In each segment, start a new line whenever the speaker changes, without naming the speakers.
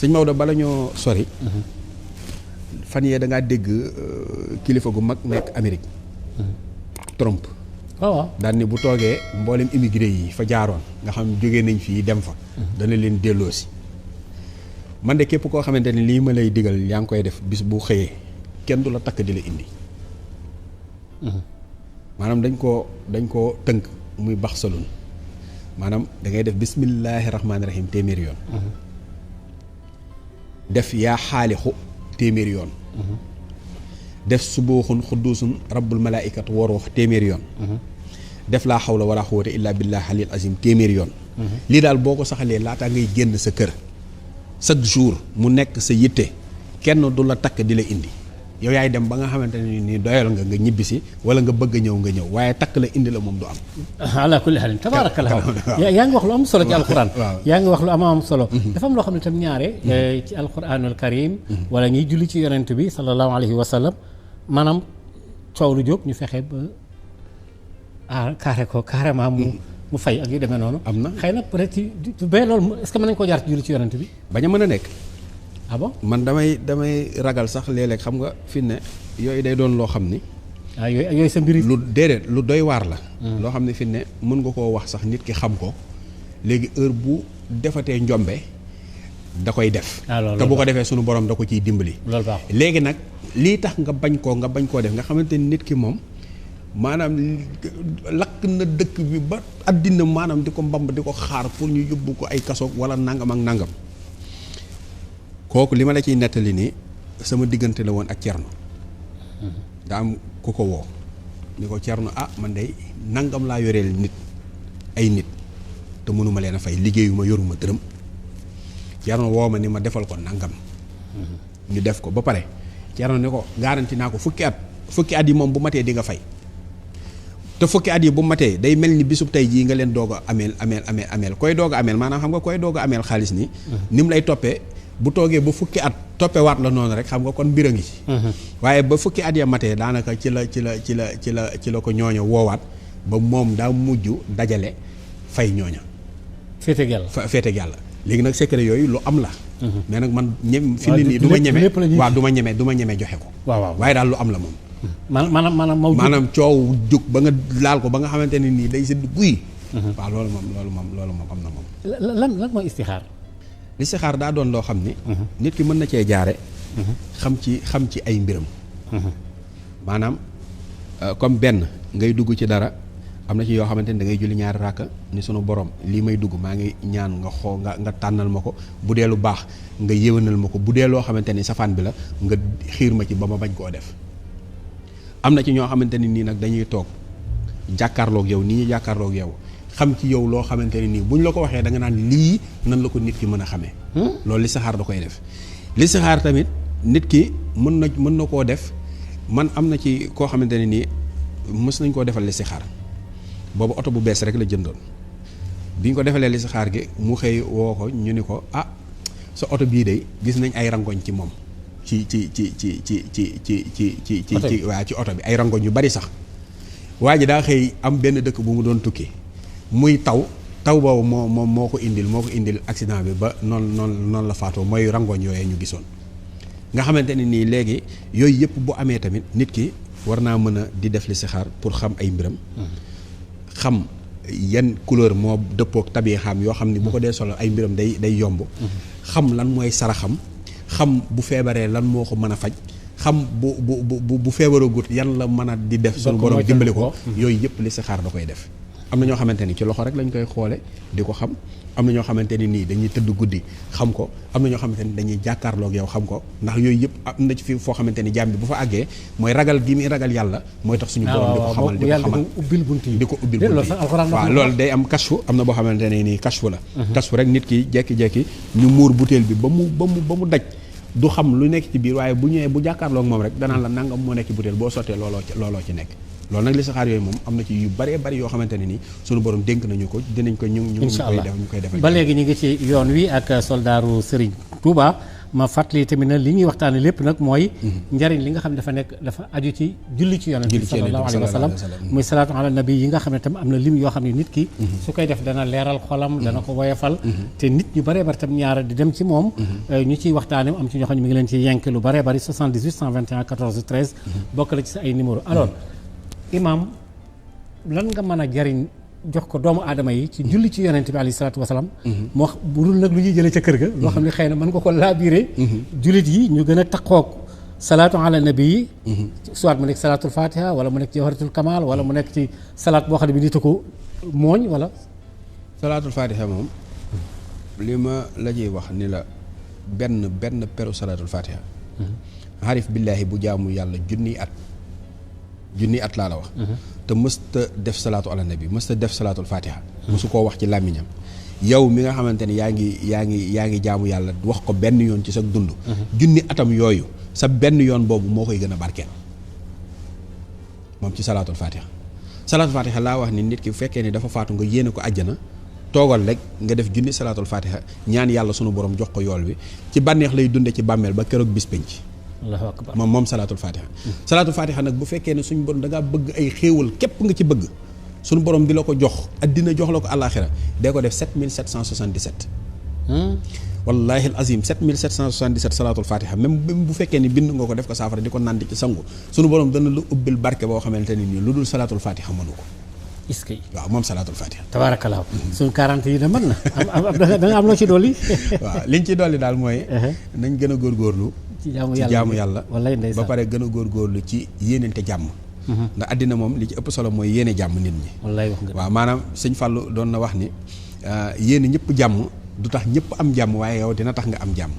sëñ Maodo bala ñoo sori. fan yee da ngaa dégg kilifa gu mag nekk Amérique. Trump.
waaw
daan ni bu toogee mboolem immigré yi fa jaaroon nga xam jógee nañ fii dem fa. dana leen delloosi. man de képp koo xamante ni lii ma lay digal yaa ngi koy def bis bu xëyee kenn du la takk di la indi. maanaam dañ koo tënk muy bax salun maanaam da ngay def bismillaahi rahmaani rahim téeméeri yoon. def yaa xaalixu téeméeri yoon. def subooxun xudduusun rabbul malaa'ikat waruux téeméeri yoon. def laa xawla wala xuwwata illaa billahi aliyil azim téeméeri yoon. lii daal boo ko saxalee laataa ngay génn sa kër chaque jour mu nekk sa yitte kenn du la takk di la indi yow yaay dem ba nga xamante ne nii doyal nga ñibbisi wala nga bëgg a ñëw nga ñëw waaye takk la indi la moom du am.
ala kulli xaalin tabaarakallah yaa ngi wax lu am solo ci alquran. yaa ngi wax lu am solo. dafa am loo xam ne tam ñaare. ci alquranul karim. wala ñuy julli ci yonent bi sallallahu alayhi wa sallam maanaam coow lu jóg ñu fexe ba carré ko carrément mu fay ak yu demee noonu.
am na
xëy na peut-être ba loolu est-ce que mën nañu koo jaar ci julli ci yonent bi.
bañ a mën a nekk.
ah bon
man damay ragal sax léeg-léeg xam nga fi ne yooyu day doon loo xam ni.
yooyu sa mbir
lu déedéet lu doy waar la. loo xam ne fi ne mën nga koo wax sax nit ki xam ko léegi heure bu defatee njombe da koy def. te bu ko defee sunu borom da ko ciy dimbali.
loolu baax
léegi nag lii tax nga bañ koo def nga xamante ni nit ki moom maanaam lakk na dëkk bi ba àddina maanaam di ko mbamb di ko xaar pour ñu yóbbu ko ay kaso wala nangam ak nangam. kooku li ma la ciy nettali nii sama diggante la woon ak Cerno daa am ku ko woo ni ko Cerno man de nangam laa yoreel nit ay nit te mënuma leen a fay liggéeyuma yoruma dërëm Cerno woo ma ni ma defal ko nangam ñu def ko ba pare Cerno ni ko garanti naa ko fukki at yi moom bu matee di nga fay te fukki at yi bu matee day mel ni bisub tey jii nga leen doog a ameel koy doog a ameel maanaam xam nga koy doog a ameel xaalis ni mu lay toppee bu toogee ba fukki at toppewaat la noonu rek xam nga kon mbir a ngi ci. waaye ba fukki at ya matee daanaka ci la ko ñooña woowaat ba moom daa mujj dajale fay ñooña.
féeteeg yàlla
féeteeg yàlla léegi nag secret yooyu lu am la. mais nag man fi ni nii du ma ñeme waaw du ma ñeme joxe ko.
waaw
waaye daal lu am la moom.
maanaam
coow jóg ba nga laal ko ba nga xamante ne nii day sëdd guy. waaw loolu moom am na moom.
lan mooy istixaar.
listixaar daa doon loo xam ni. nit ki mën na cee jaare xam ci ay mbiram. maanaam comme benn ngay dugg ci dara am na ci yoo xamante ni da ngay julli ñaari ràkka ni sunu borom lii may dugg maa ngi ñaan nga tànnal ma ko bu dee lu baax nga yéwénal ma ko bu dee loo xamante ni safaan bi la nga xiir ma ci ba ma bañ koo def. am na ci ñoo xamante ni nii nag dañuy toog jàkkaarloog yow nii ñu jàkkaarloog yow. xam ci yow loo xamante ne nii buñ la ko waxee da nga naan lii nan la ko nit ki mën a xamee. loolu listixaar da koy def. listixaar tamit nit ki mën na koo def man am na ci koo xamante ne nii mës nañ koo defal listixaar boobu oto bu bees rek la jëndoon bi ñu ko defalee listixaar gi mu xëy woo ko ñu ni ko sa oto bii de gis nañ ay rangoñ ci moom ci waa ci oto bi ay rangoñ yu bari sax waa ji daa xëy am benn dëkk bu mu doon tukki. muy taw boobu moo ko indil accident bi ba noonu la faatoo mooy rangoñ yooyee ñu gisoon nga xamante ne nii léegi yooyu yëpp bu amee tamit nit ki war naa mën a di def listixaar pour xam ay mbiram xam yan couleur moo dëppook tabiixam yoo xam ni bu ko dee solo ay mbiram day yomb xam lan mooy saraxam xam bu feebaree lan moo ko mën a faj xam bu feebaragut yan la mën a di def suñu borom dimbali ko yooyu yëpp listixaar da koy def. am na ñoo xamante ni ci loxo rek lañ koy xoole di ko xam am na ñoo xamante ni nii dañuy tëdd guddi xam ko am na ñoo xamante ni dañuy jàkkaarloog yow xam ko ndax yooyu yëpp am na ci fi foo xamante ni jaam bi bu fa àggee mooy ragal gi muy ragal yàlla mooy tax suñu borom di ko xamal di ko ubbil bunt yi waaw loolu day am kashfu am na boo xamante ne nii kashfu la kashfu rek nit ki jekki-jekki ñu muur butéel bi ba mu daj du xam lu nekk ci biir waaye bu ñëwee bu jàkkaarloog moom rek danaan la nangam moo nekk ci butéel boo sottee looloo ci nekk loolu nag listixaar yooyu moom am na ci yu bëree bëri yoo xamante ne ni sunu borom dénk nañu ko dinañ ko ñu koy def
ba léegi ñu ngi ci yoon wi ak soldaaru Serigne Touba ma fàttali tamit na li ñuy waxtaane lépp nag mooy njariñ li nga xam ne dafa aju ci julli ci yonent bi sallallahu alayhi wa sallam muy salaatu ala nabi yi nga xam ne tam am na lim yoo xam ne nit ki su koy def dana leeral xolam dana ko woyofal te nit ñu bëree bari tam ñaara di dem ci moom ñu ciy waxtaane am ci ñoo xam ne mi ngi leen ci yenk lu bëree bëri 78 121 14 13 bokk la ci sa ay numéro alors imam lan nga mën a jariñ jox ko doomu aadama yi ci julli ci yonent bi alayhi salaatu wasalaam moo wax bu dul nag lu ñuy jëlee ca kër ga loo xam ne xëy na mën nga ko laabiré jullit yi ñu gën a taqoog salaatu ala nabi yi soit mu nekk salaatul fatiha wala mu nekk jawharatul kamal wala mu nekk ci salaat boo xam ne bi nit a ko mooñ wala
salaatul fatiha moom li ma la ciy wax ni la benn peru salaatul fatiha xarif billaahi bu jaamu yàlla junni at laa la wax te mësta def salaatu ala nabi mësta def salaatul fatiha mësu koo wax ci làmmiñam yow mi nga xamante ni yaa ngi jaamu yàlla wax ko benn yoon ci sa dund junni atam yooyu sa benn yoon boobu moo koy gën a barkeel moom ci salaatul fatiha laa wax ni nit ki bu fekkee ni dafa faatu nga yéene ko àjjana toogal rek nga def junni salaatul fatiha ñaan yàlla sunu borom jox ko yool bi ci bànneex lay dunde ci bàmmeel ba keroog bis penc
Allahu akbar
moom salaatul fatiha nag bu fekkee ne suñu borom da ngaa bëgg ay xéewal képp nga ci bëgg suñu borom di la ko jox addina jox la ko àllaaxira dee ko def 7777 wallahi al azim 7777 salaatul fatiha même bu fekkee ni bind nga ko def ko saafara di ko naan di ci sangu suñu borom dana la ubbil barke boo xamante ni nii lu dul salaatul fatiha mënu ko
est-ce que
waaw moom salaatul fatiha
tabaarakallaa suñu 40 yi da mën na da nga am loo ci dolli
waaw liñ ci dolli daal mooy nañ gën a góorgóorlu ci jaamu yàlla ba pare gën a góorgóorlu ci yéenente jàmm ndax àddina moom li ci ëpp solo mooy yéene jàmm nit ñi
wallaay wax nga
waaw maanaam sëñ Fallou doon na wax ni yéene ñëpp jàmm du tax ñëpp am jàmm waaye yow dina tax nga am jàmm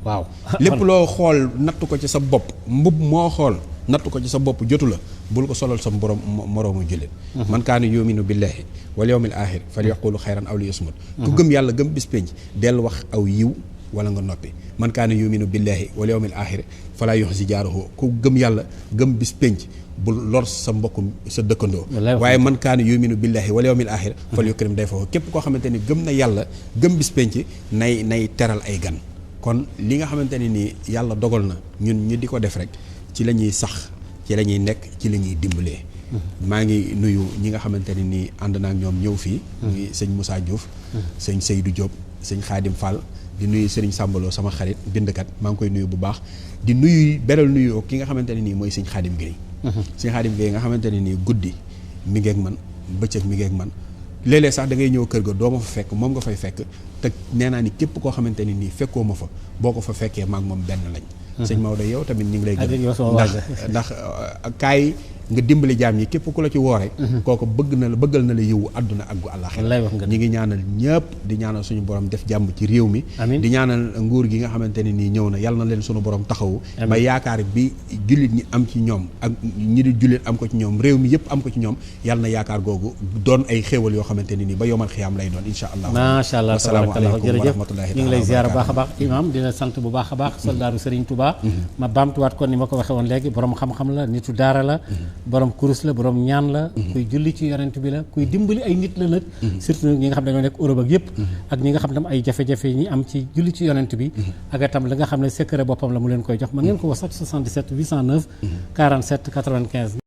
waaw
lépp loo xool nattu ko ci sa bopp mbub moo xool nattu ko ci sa bopp jotu la bul ko solal sa moroomu jullit man kaana yuminu billahi wal yawmil aaxir fal yaqulu xayran aw li yasmut ku gëm yàlla gëm bis penc del wax aw yiw wala nga noppi man kaana yuminu billahi wal yawmil aaxir falaa yuxzi jaarahu ku gëm yàlla gëm bis penc bul lor sa mbokk sa dëkkandoo waaye man kaana yuminu billahi wal yawmil aaxir fal yukrim dayfahu képp koo xamante ni gëm na yàlla gëm bis penc nay teral ay gan kon li nga xamante ne nii yàlla dogal na ñun ñu di ko def rek ci la ñuy sax ci la ñuy nekk ci la ñuy dimbalee maa ngi nuyu ñi nga xamante ne nii ànd naa ak ñoom ñëw fii muy sëñ Moussa Diouf sëñ Seydou Diop sëñ Khadim Fall di nuyu Serigne Sambaloo sama xarit bindkat maa ngi koy nuyu bu baax di nuyu beral nuyu ki nga xamante ne nii mooy sëñ Khadim Gueye sëñ Khadim Gueye nga xamante ne nii guddi mi ngeeg man bëccëg mi ngeeg man léeg-léeg sax da ngay ñëw kër ga doo ma fa fekk moom nga fay fekk te nee naa ni képp koo xamante ne nii fekkoo ma fa boo ko fa fekkee maag moom benn lañ sëñ Maodo yow tamit ñu ngi lay gën ndax kaay nga dimbali jaam yi képp ku la ci woo rek kooku bëggal na la yiwu àdduna ak gu àllaaxira ñi ngi ñaanal ñëpp di ñaanal suñu borom def jàmm ci réew mi di ñaanal nguur gi nga xamante ne nii ñëw na yàlla na leen suñu borom taxawu ba yaakaar bi jullit ñi am ci ñoom ak ñi di jullit am ko ci ñoom réew mi yëpp am ko ci ñoom yàlla na yaakaar googu doon ay xéewal yoo xamante ne nii ba yomal xiyaam lay doon insha allah macha allah
tabarakallah jërëjëf ñu ngi lay ziar baax a baax imam dina sant bu baax a baax soldaaru Serigne Touba ma baamtuwaat kon ni ma ko waxee woon léegi borom xam-xam la nitu daara la borom kurus la borom ñaan la kuy julli ci yonent bi la kuy dimbali ay nit la nag surtout ñi nga xam ne dañoo nekk Europe ak yëpp ak ñi nga xam ne tam ay jafe-jafe ñi am ci julli ci yonent bi ak itam la nga xam ne secret boppam la mu leen koy jox man ngeen ko wax sax 77 809 47 95